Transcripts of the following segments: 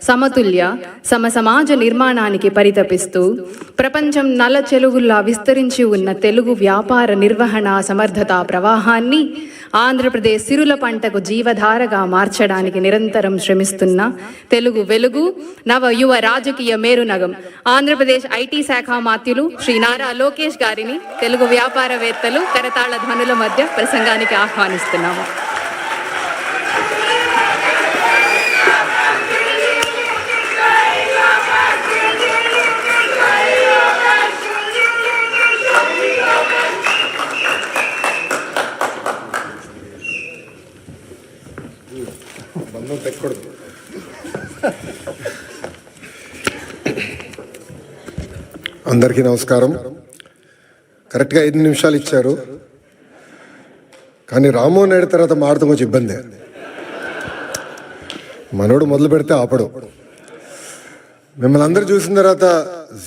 సమతుల్య సమాజ నిర్మాణానికి పరితపిస్తూ ప్రపంచం నల చెలుగుల్లా విస్తరించి ఉన్న తెలుగు వ్యాపార నిర్వహణ సమర్థతా ప్రవాహాన్ని ఆంధ్రప్రదేశ్ సిరుల పంటకు జీవధారగా మార్చడానికి నిరంతరం శ్రమిస్తున్న తెలుగు వెలుగు నవ యువ రాజకీయ మేరునగం ఆంధ్రప్రదేశ్ ఐటీ శాఖ మాత్యులు శ్రీ నారా లోకేష్ గారిని తెలుగు వ్యాపారవేత్తలు కరతాళ ధ్వనుల మధ్య ప్రసంగానికి ఆహ్వానిస్తున్నాము. అందరికీ నమస్కారం. కరెక్ట్గా 5 నిమిషాలు ఇచ్చారు, కానీ రామ్మోహన్ నాయుడు తర్వాత మాడతాం కొంచెం ఇబ్బంది. మనోడు మొదలు పెడితే ఆపడు. మిమ్మల్ని అందరూ చూసిన తర్వాత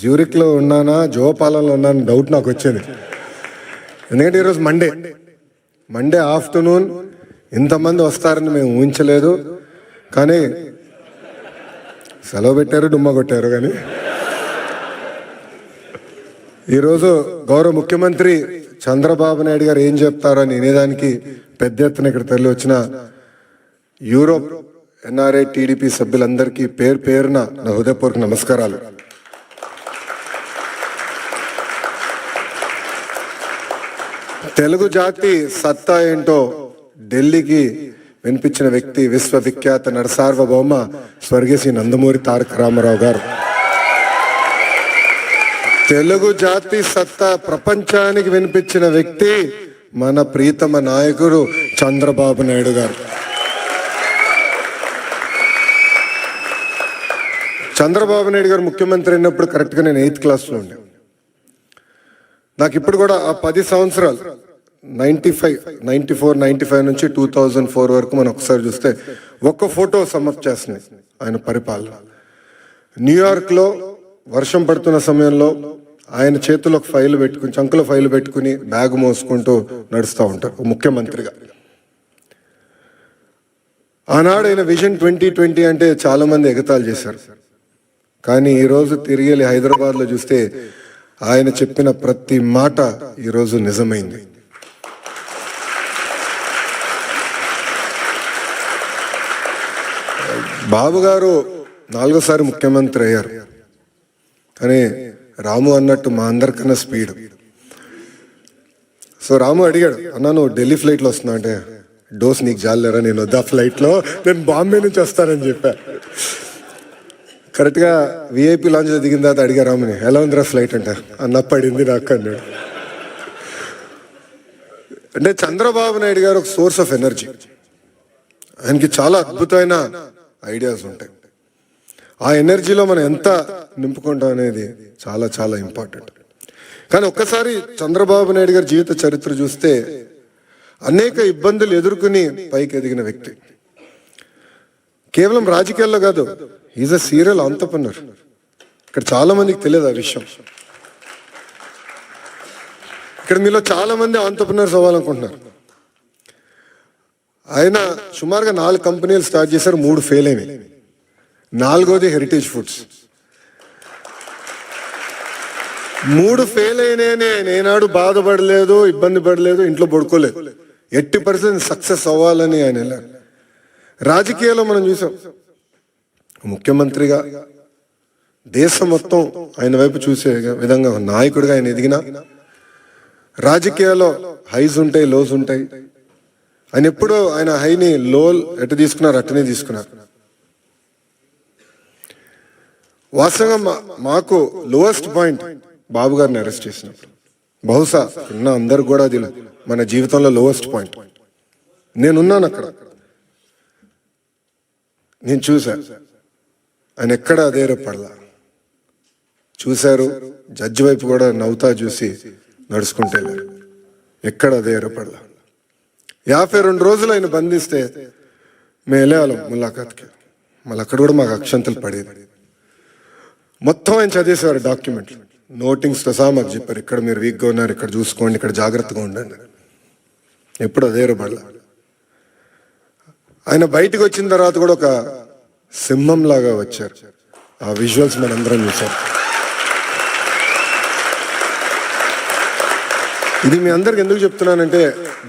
జ్యూరిక్లో ఉన్నానా జోపాలంలో ఉన్నానా డౌట్ నాకు వచ్చింది. ఎందుకంటే ఈరోజు మండే ఆఫ్టర్నూన్ ఇంతమంది వస్తారని మేము ఊహించలేదు. కానీ సెలవు పెట్టారు, డుమ్మా కొట్టారు. కానీ ఈరోజు గౌరవ ముఖ్యమంత్రి చంద్రబాబు నాయుడు గారు ఏం చెప్తారని వినేదానికి పెద్ద ఎత్తున ఇక్కడ తరలి వచ్చిన యూరోప్ ఎన్ఆర్ఐ టీడీపీ సభ్యులందరికీ పేరున నా హృదయపూర్వక నమస్కారాలు. తెలుగు జాతి సత్తా ఏంటో ఢిల్లీకి వినిపించిన వ్యక్తి విశ్వవిఖ్యాత నరసార్వభౌమ స్వర్గీయ శ్రీ నందమూరి తారక రామారావు గారు. తెలుగు జాతి సత్తా ప్రపంచానికి వినిపించిన వ్యక్తి మన ప్రీతమ నాయకుడు చంద్రబాబు నాయుడు గారు. చంద్రబాబు నాయుడు గారు ముఖ్యమంత్రి అయినప్పుడు కరెక్ట్గా నేను 8th క్లాస్లో ఉండే. నాకు ఇప్పుడు కూడా ఆ 10 సంవత్సరాలు 94, 95 నుంచి 2004 వరకు మనం ఒకసారి చూస్తే ఒక్క ఫోటో సమ్మప్ చేస్తున్నాయి ఆయన పరిపాలన. న్యూయార్క్లో వర్షం పడుతున్న సమయంలో ఆయన చేతిలో ఒక ఫైల్ పెట్టుకుని, చంకలో ఫైల్ పెట్టుకుని బ్యాగ్ మోసుకుంటూ నడుస్తూ ఉంటారు ముఖ్యమంత్రిగా. ఆనాడు ఆయన విజన్ 2020 అంటే చాలా మంది ఎగతాళి చేశారు. కానీ ఈరోజు తిరిగి వెళ్ళి హైదరాబాద్లో చూస్తే ఆయన చెప్పిన ప్రతి మాట ఈరోజు నిజమైంది. బాబు గారు 4వ సారి ముఖ్యమంత్రి అయ్యారు. కానీ రాము అన్నట్టు మా అందరికన్నా స్పీడ్. సో రాము అడిగాడు, అన్నా నువ్వు ఢిల్లీ ఫ్లైట్లో వస్తున్నా అంటే, డోస్ నీకు జాలేరా, నేను వద్దా ఫ్లైట్లో, నేను బాంబే నుంచి వస్తానని చెప్పా. కరెక్ట్గా విఐపి లాంచ్లో దిగిన తర్వాత అడిగా రాముని, ఎలా ఉందిరా ఫ్లైట్ అంటే, అన్న పడింది నాకు అన్నాడు. అంటే చంద్రబాబు నాయుడు గారు ఒక సోర్స్ ఆఫ్ ఎనర్జీ. ఆయనకి చాలా అద్భుతమైన ఐడియాస్ ఉంటాయి. ఆ ఎనర్జీలో మనం ఎంత నింపుకుంటాం అనేది చాలా చాలా ఇంపార్టెంట్. కానీ ఒక్కసారి చంద్రబాబు నాయుడు గారి జీవిత చరిత్ర చూస్తే అనేక ఇబ్బందులు ఎదుర్కొని పైకి ఎదిగిన వ్యక్తి. కేవలం రాజకీయాల్లో కాదు, ఈజ్ అ సీరియల్ ఆంటర్‌ప్రెన్యూర్. ఇక్కడ చాలా మందికి తెలియదు ఆ విషయం. ఇక్కడ మీలో చాలా మంది ఆంటర్‌ప్రెన్యూర్స్ అవ్వాలనుకుంటున్నారు. ఆయన సుమారుగా 4 కంపెనీలు స్టార్ట్ చేశారు, 3 ఫెయిల్ అయినాయి. 4వది హెరిటేజ్ ఫుడ్స్. 3 ఫెయిల్ అయినాయని ఆయన ఏనాడు బాధపడలేదు, ఇబ్బంది పడలేదు, ఇంట్లో పడుకోలేదు. 80% సక్సెస్ అవ్వాలని ఆయన వెళ్ళారు. రాజకీయాల్లో మనం చూసాం, ముఖ్యమంత్రిగా దేశం మొత్తం ఆయన వైపు చూసే విధంగా నాయకుడిగా ఆయన ఎదిగిన. రాజకీయాల్లో హైస్ ఉంటాయి, లోస్ ఉంటాయి. ఆయన ఎప్పుడూ ఆయన హైని లో ఎటు తీసుకున్నారు అట్టనే తీసుకున్నారు. వాస్తవంగా మాకు లోయెస్ట్ పాయింట్ బాబు గారిని అరెస్ట్ చేసినప్పుడు, బహుశా ఉన్న అందరు కూడా అది మన జీవితంలో లోయెస్ట్ పాయింట్. నేనున్నాను అక్కడ, నేను చూసా ఆయన ఎక్కడ అధైర్యపడలా. చూశారు, జడ్జి వైపు కూడా నవ్వుతా చూసి నడుచుకుంటూ వెళ్ళారు. ఎక్కడ అధైర్యపడలా. 52 రోజులు ఆయన బంధిస్తే మేము వెళ్ళేవాళ్ళం ములాఖాత్కి. మళ్ళీ అక్కడ కూడా మాకు అక్షంతలు పడేది. మొత్తం ఆయన చదివేసేవారు డాక్యుమెంట్లు, నోటింగ్స్తో సహా మాకు చెప్పారు, ఇక్కడ మీరు వీక్గా ఉన్నారు, ఇక్కడ చూసుకోండి, ఇక్కడ జాగ్రత్తగా ఉండండి. ఎప్పుడు అధైర్యపడలా. ఆయన బయటకు వచ్చిన తర్వాత కూడా ఒక సింహంలాగా వచ్చారు. ఆ విజువల్స్ మనందరం చూసాం. ఇది మీ అందరికి ఎందుకు చెప్తున్నానంటే,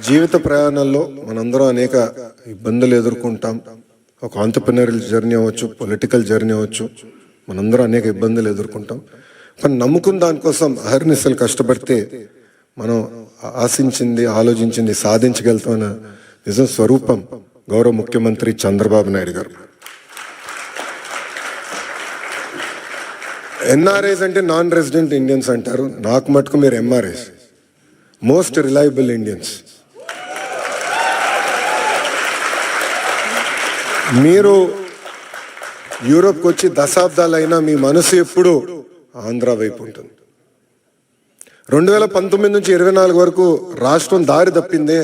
జీవిత ప్రయాణాల్లో మనందరం అనేక ఇబ్బందులు ఎదుర్కొంటాం. ఒక ఆంటర్‌ప్రెన్యూరియల్ జర్నీ అవ్వచ్చు, పొలిటికల్ జర్నీ అవ్వచ్చు, మనందరం అనేక ఇబ్బందులు ఎదుర్కొంటాం. కానీ నమ్ముకున్న దానికోసం అహర్నిశలు కష్టపడితే మనం ఆశించింది, ఆలోచించింది సాధించగలుగుతామన్న నిజం స్వరూపం గౌరవ ముఖ్యమంత్రి చంద్రబాబు నాయుడు గారు. ఎన్ఆర్ఐస్ అంటే నాన్ రెసిడెంట్ ఇండియన్స్ అంటారు. నాకు మటుకు మీరు ఎంఆర్ఐస్, మోస్ట్ రిలయబుల్ ఇండియన్స్. మీరు యూరోప్కి వచ్చి దశాబ్దాలైనా మీ మనసు ఎప్పుడు ఆంధ్ర వైపు ఉంటుంది. 2019 నుంచి 24 వరకు రాష్ట్రం దారి తప్పిందే,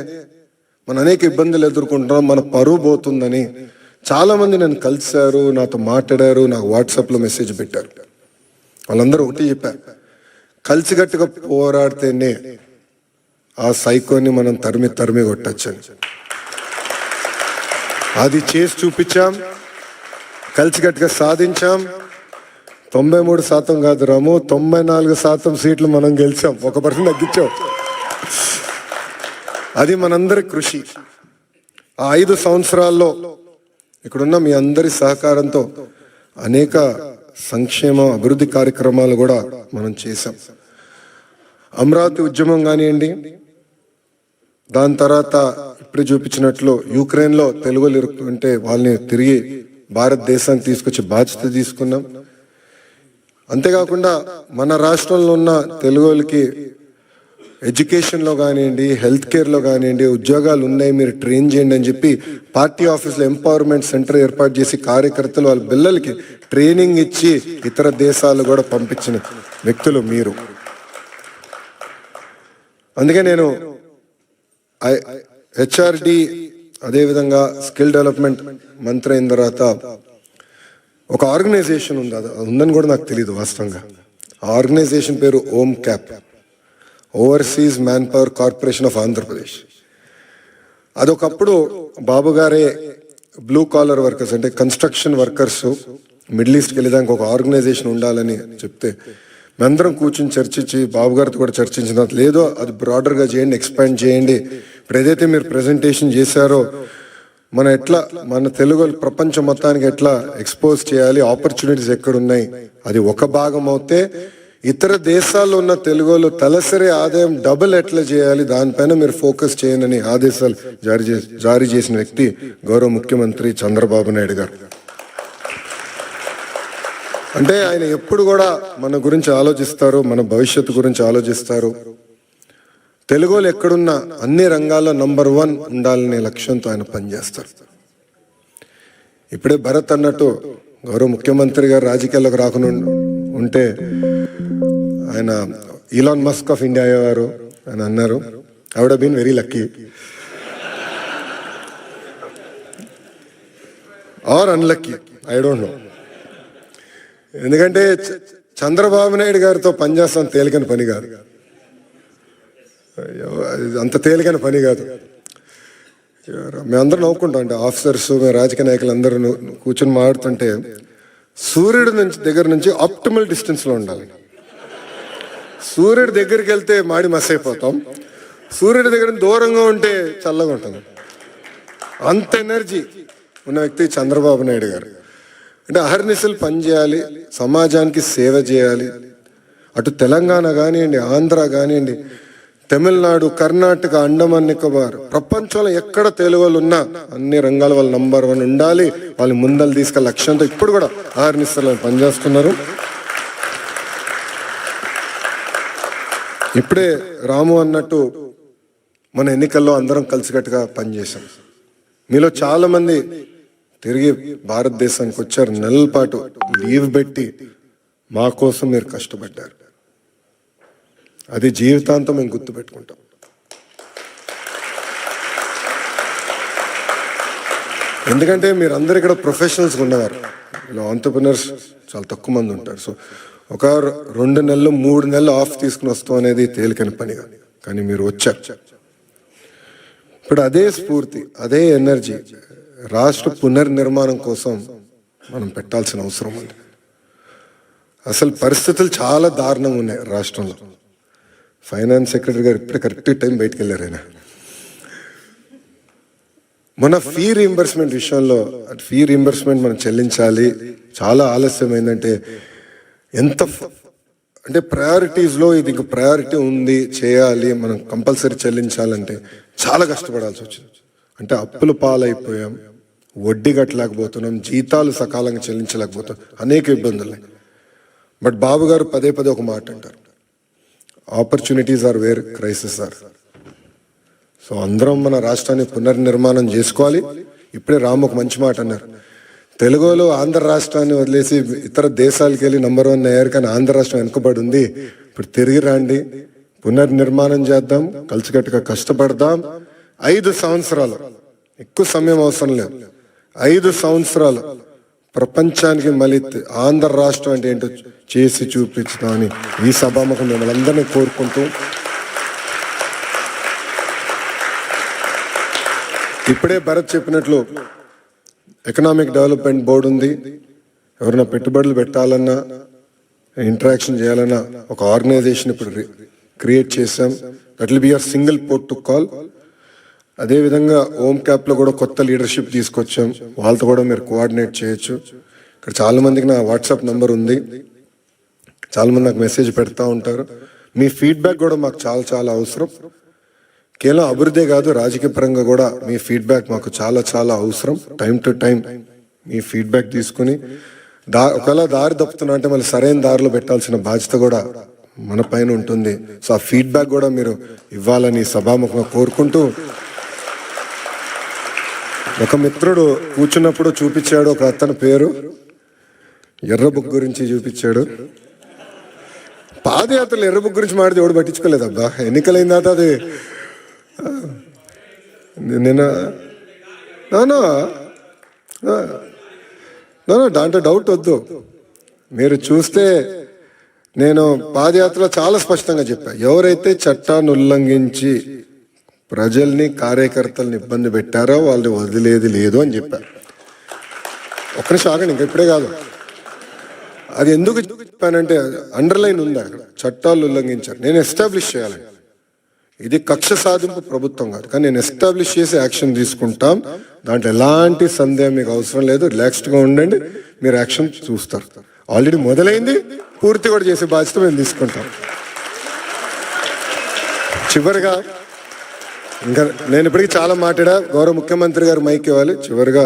మన అనేక ఇబ్బందులు ఎదుర్కొంటున్నాం, మన పరువు పోతుందని చాలామంది నన్ను కలిశారు, నాతో మాట్లాడారు, నాకు వాట్సాప్లో మెసేజ్ పెట్టారు. వాళ్ళందరూ ఒకటి చెప్పారు, కలిసికట్టుగా పోరాడితేనే ఆ సైకోని మనం తరిమి కొట్టచ్చని. అది చేసి చూపించాం, కలిసికట్టుగా సాధించాం. 93% కాదు రాము, 94% సీట్లు మనం గెలిచాం, 1% తగ్గించాం. అది మనందరి కృషి. ఆ 5 సంవత్సరాల్లో ఇక్కడున్న మీ అందరి సహకారంతో అనేక సంక్షేమ అభివృద్ధి కార్యక్రమాలు కూడా మనం చేశాం. అమరావతి ఉద్యమం కానివ్వండి, దాని తర్వాత ఇప్పుడు చూపించినట్లు యుక్రెయిన్లో తెలుగులు ఇరుక్కుంటే వాళ్ళని తిరిగి భారతదేశానికి తీసుకొచ్చి బాధ్యత తీసుకున్నాం. అంతేకాకుండా మన రాష్ట్రంలో ఉన్న తెలుగులకి ఎడ్యుకేషన్లో కానివ్వండి, హెల్త్ కేర్లో కానివ్వండి ఉద్యోగాలు ఉన్నాయి, మీరు ట్రైన్ చేయండి అని చెప్పి పార్టీ ఆఫీస్లో ఎంపవర్మెంట్ సెంటర్ ఏర్పాటు చేసి కార్యకర్తలు వాళ్ళ పిల్లలకి ట్రైనింగ్ ఇచ్చి ఇతర దేశాలు కూడా పంపించిన వ్యక్తులు మీరు. అందుకే నేను హెచ్ఆర్డి అదేవిధంగా స్కిల్ డెవలప్మెంట్ మంత్రి అయిన తర్వాత ఒక ఆర్గనైజేషన్ ఉంది, అది ఉందని కూడా నాకు తెలియదు వాస్తవంగా. ఆ ఆర్గనైజేషన్ పేరు ohm cap, overseas man power corporation of Andhra Pradesh. అదొకప్పుడు బాబు గారే బ్లూ కాలర్ వర్కర్స్ అంటే కన్స్ట్రక్షన్ వర్కర్స్ మిడిల్ ఈస్ట్కి వెళ్ళేదానికి ఒక ఆర్గనైజేషన్ ఉండాలని చెప్తే మేమందరం కూర్చొని చర్చించి బాబు గారితో కూడా చర్చించిన తర్వాత, లేదో అది బ్రాడర్గా చేయండి, ఎక్స్పాండ్ చేయండి. ఇప్పుడు ఏదైతే మీరు ప్రెజెంటేషన్ చేశారో మన ఎట్లా మన తెలుగు ప్రపంచం మొత్తానికి ఎట్లా ఎక్స్పోజ్ చేయాలి, ఆపర్చునిటీస్ ఎక్కడున్నాయి, అది ఒక భాగం అవుతే ఇతర దేశాల్లో ఉన్న తెలుగులు తలసరి ఆదాయం డబుల్ ఎట్లా చేయాలి, దానిపైన మీరు ఫోకస్ చేయనని ఆదేశాలు జారీ చేసిన వ్యక్తి గౌరవ ముఖ్యమంత్రి చంద్రబాబు నాయుడు గారు. అంటే ఆయన ఎప్పుడు కూడా మన గురించి ఆలోచిస్తారు, మన భవిష్యత్తు గురించి ఆలోచిస్తారు. తెలుగులు ఎక్కడున్నా అన్ని రంగాల్లో నంబర్ 1 ఉండాలనే లక్ష్యంతో ఆయన పనిచేస్తారు. ఇప్పుడే భరత్ అన్నట్టు గౌరవ ముఖ్యమంత్రి గారు రాజకీయాల్లోకి రాకుండా ఉంటే ఆయన ఈలాన్ మస్క్ ఆఫ్ ఇండియా అయ్యేవారు అని అన్నారు. I would have been very lucky or unlucky, I don't know. ఎందుకంటే చంద్రబాబు నాయుడు గారితో పనిచేస్తాం తేలికని పని కాదు, అంత తేలికైన పని కాదు. మేమందరం నవ్వుకుంటాం, అంటే ఆఫీసర్స్ మేము రాజకీయ నాయకులు అందరూ కూర్చొని మాట్లాడుతుంటే సూర్యుడి దగ్గర నుంచి ఆప్టిమల్ డిస్టెన్స్లో ఉండాలి. సూర్యుడి దగ్గరికి వెళ్తే మాడి మస్ అయిపోతాం, సూర్యుడి దగ్గర దూరంగా ఉంటే చల్లగా ఉంటుంది. అంత ఎనర్జీ ఉన్న వ్యక్తి చంద్రబాబు నాయుడు గారు. అంటే అహర్నిశలు పనిచేయాలి, సమాజానికి సేవ చేయాలి. అటు తెలంగాణ కానివ్వండి, ఆంధ్ర కానివ్వండి, తమిళనాడు, కర్ణాటక, అండమాన్ నికోబార్, ప్రపంచంలో ఎక్కడ తెలుగు వాళ్ళు ఉన్నా అన్ని రంగాల వాళ్ళు నంబర్ 1 ఉండాలి, వాళ్ళు ముందలు తీసుకెళ్ళే లక్ష్యంతో ఇప్పుడు కూడా అహర్నిశలు పనిచేస్తున్నారు. ఇప్పుడే రాము అన్నట్టు మన ఎన్నికల్లో అందరం కలిసికట్టుగా పనిచేశాం. మీలో చాలా మంది తిరిగి భారతదేశానికి వచ్చారు, నెలల పాటు లీవ్ పెట్టి మా కోసం మీరు కష్టపడ్డారు. అది జీవితాంతం మేము గుర్తుపెట్టుకుంటాం. ఎందుకంటే మీరు అందరు ఇక్కడ ప్రొఫెషనల్స్ ఉన్నవారు, ఇలా ఆంటర్‌ప్రెన్యూర్స్ చాలా తక్కువ మంది ఉంటారు. సో ఒక 2 నెలలు 3 నెలలు ఆఫ్ తీసుకుని వస్తాం అనేది తేలికని పని కాదు, కానీ మీరు వచ్చారు. ఇప్పుడు అదే స్ఫూర్తి, అదే ఎనర్జీ రాష్ట్ర పునర్నిర్మాణం కోసం మనం పెట్టాల్సిన అవసరం ఉంది. అసలు పరిస్థితులు చాలా దారుణంగా ఉన్నాయి రాష్ట్రంలో. ఫైనాన్స్ సెక్రటరీ గారు ఇప్పుడే కరెక్ట్ టైం బయటకు వెళ్ళారు. ఆయన మన ఫీ రీయింబర్స్మెంట్ విషయంలో, ఫీ రీయింబర్స్మెంట్ మనం చెల్లించాలి, చాలా ఆలస్యమైందంటే అంటే ప్రయారిటీస్లో ఇది ఇంక ప్రయారిటీ ఉంది, చేయాలి, మనం కంపల్సరీ చెల్లించాలంటే చాలా కష్టపడాల్సి వచ్చింది. అంటే అప్పుల పాలైపోయాం, వడ్డీ కట్టలేకపోతున్నాం, జీతాలు సకాలంగా చెల్లించలేకపోతున్నాం, అనేక ఇబ్బందులు. బట్ బాబు గారు పదే పదే ఒక మాట అంటారు, opportunities are where crisis are. So అందరం మన రాష్ట్రాన్ని పునర్నిర్మాణం చేసుకోవాలి. ఇప్పుడే రామ్ ఒక మంచి మాట అన్నారు, తెలుగులో ఆంధ్ర రాష్ట్రాన్ని వదిలేసి ఇతర దేశాలకు వెళ్ళి నంబర్ 1 అయ్యారు, కానీ ఆంధ్ర రాష్ట్రం వెనుకబడి ఉంది. ఇప్పుడు తిరిగి రండి, పునర్నిర్మాణం చేద్దాం, కలిసికట్టుగా కష్టపడదాం. 5 సంవత్సరాలు, ఎక్కువ సమయం అవసరం లేదు, 5 సంవత్సరాలు ప్రపంచానికి మళ్ళీ ఆంధ్ర రాష్ట్రం అంటే ఏంటో చేసి చూపించుతామని ఈ సభాముఖం మిమ్మల్ని అందరినీ కోరుకుంటూ, ఇప్పుడే భరత్ చెప్పినట్లు ఎకనామిక్ డెవలప్మెంట్ బోర్డు ఉంది. ఎవరైనా పెట్టుబడులు పెట్టాలన్నా, ఇంటరాక్షన్ చేయాలన్నా ఒక ఆర్గనైజేషన్ ఇప్పుడు క్రియేట్ చేసాం. That will be your single port to call. అదేవిధంగా ఓమ్ క్యాప్లో కూడా కొత్త లీడర్షిప్ తీసుకొచ్చాం, వాళ్ళతో కూడా మీరు కోఆర్డినేట్ చేయొచ్చు. ఇక్కడ చాలా మందికి నా వాట్సాప్ నంబర్ ఉంది, చాలా మంది నాకు మెసేజ్ పెడతా ఉంటారు. మీ ఫీడ్బ్యాక్ కూడా మాకు చాలా చాలా అవసరం. కేవలం అభివృద్ధి కాదు, రాజకీయ పరంగా కూడా మీ ఫీడ్బ్యాక్ మాకు చాలా చాలా అవసరం. Time to time me feedback తీసుకుని ఒకవేళ దారి తప్పుతున్నా అంటే మళ్ళీ సరైన దారిలో పెట్టాల్సిన బాధ్యత కూడా మన పైన ఉంటుంది. సో ఆ ఫీడ్బ్యాక్ కూడా మీరు ఇవ్వాలని సభాముఖంగా కోరుకుంటూ, ఒక మిత్రుడు కూర్చున్నప్పుడు చూపించాడు, ఒక అతని పేరు ఎర్ర బుక్ గురించి చూపించాడు. పాదయాత్రలు ఎర్ర బుక్ గురించి మాడితే ఎవడు పట్టించుకోలేదు. అబ్బా ఎన్నికలైన తర్వాత అది నిన్న దాంట్లో డౌట్ వద్దు. మీరు చూస్తే నేను పాదయాత్రలో చాలా స్పష్టంగా చెప్పాను, ఎవరైతే చట్టాన్ని ఉల్లంఘించి ప్రజల్ని కార్యకర్తల్ని ఇబ్బంది పెట్టారో వాళ్ళని వదిలేది లేదు అని చెప్పారు. ఒక్క నిమిషం ఆగండి, ఇంకా ఇప్పుడే కాదు. అది ఎందుకు చెప్పానంటే అండర్లైన్ ఉంది అక్కడ, చట్టాలు ఉల్లంఘించారు. నేను ఎస్టాబ్లిష్ చేయాలి, ఇది కక్ష సాధింపు ప్రభుత్వం కాదు, కానీ నేను ఎస్టాబ్లిష్ చేసి యాక్షన్ తీసుకుంటాం. దాంట్లో ఎలాంటి సందేహం మీకు అవసరం లేదు. రిలాక్స్డ్గా ఉండండి, మీరు యాక్షన్ చూస్తారు. ఆల్రెడీ మొదలైంది, పూర్తి కూడా చేసే బాధ్యత మేము తీసుకుంటాం. చివరిగా ఇంకా నేను ఇప్పటికీ చాలా మాట్లాడా, గౌరవ ముఖ్యమంత్రి గారు మైక్ ఇవ్వాలి. చివరిగా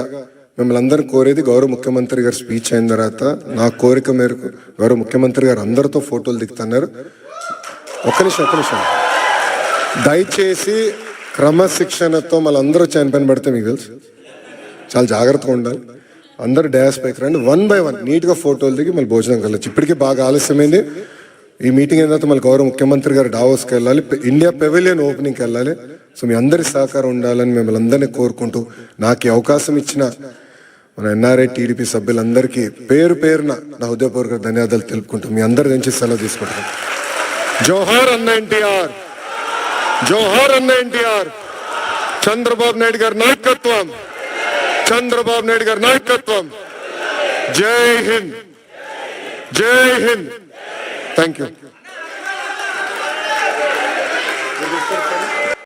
మిమ్మల్ని అందరూ కోరేది, గౌరవ ముఖ్యమంత్రి గారు స్పీచ్ అయిన తర్వాత నా కోరిక మేరకు గౌరవ ముఖ్యమంత్రి గారు అందరితో ఫోటోలు దిగుతున్నారు. ఒక్క నిమిషం దయచేసి క్రమశిక్షణతో మళ్ళీ అందరూ చనిపోయిన పడితే మీకు తెలుసు, చాలా జాగ్రత్తగా ఉండాలి. అందరూ డ్యాష్ పైకి రండి, 1 by 1 నీట్గా ఫోటోలు దిగి మళ్ళీ భోజనం కలవచ్చు. ఇప్పటికీ బాగా ఆలస్యమైంది. ఈ మీటింగ్ అయిన తర్వాత మళ్ళీ గౌరవ ముఖ్యమంత్రి గారు డావోస్కి వెళ్ళాలి, ఇండియా పెవిలియన్ ఓపెనింగ్కి వెళ్ళాలి. సో మీ అందరి సహకారం ఉండాలని మిమ్మల్ని అందరినీ కోరుకుంటూ, నాకు ఈ అవకాశం ఇచ్చిన మన ఎన్ఆర్ఐ టీడీపీ సభ్యులందరికీ పేరు పేరున నా హృదయపూర్వక ధన్యవాదాలు తెలుపుకుంటూ మీ అందరి నుంచి సెలవు తీసుకుంటాను. జోహార్ అన్న ఎన్టీఆర్, జోహార్ అన్న ఎన్టీఆర్. చంద్రబాబు నాయుడు గారి నాయకత్వం, చంద్రబాబు నాయుడు గారి నాయకత్వం. జై హింద్, జై హింద్. Thank you.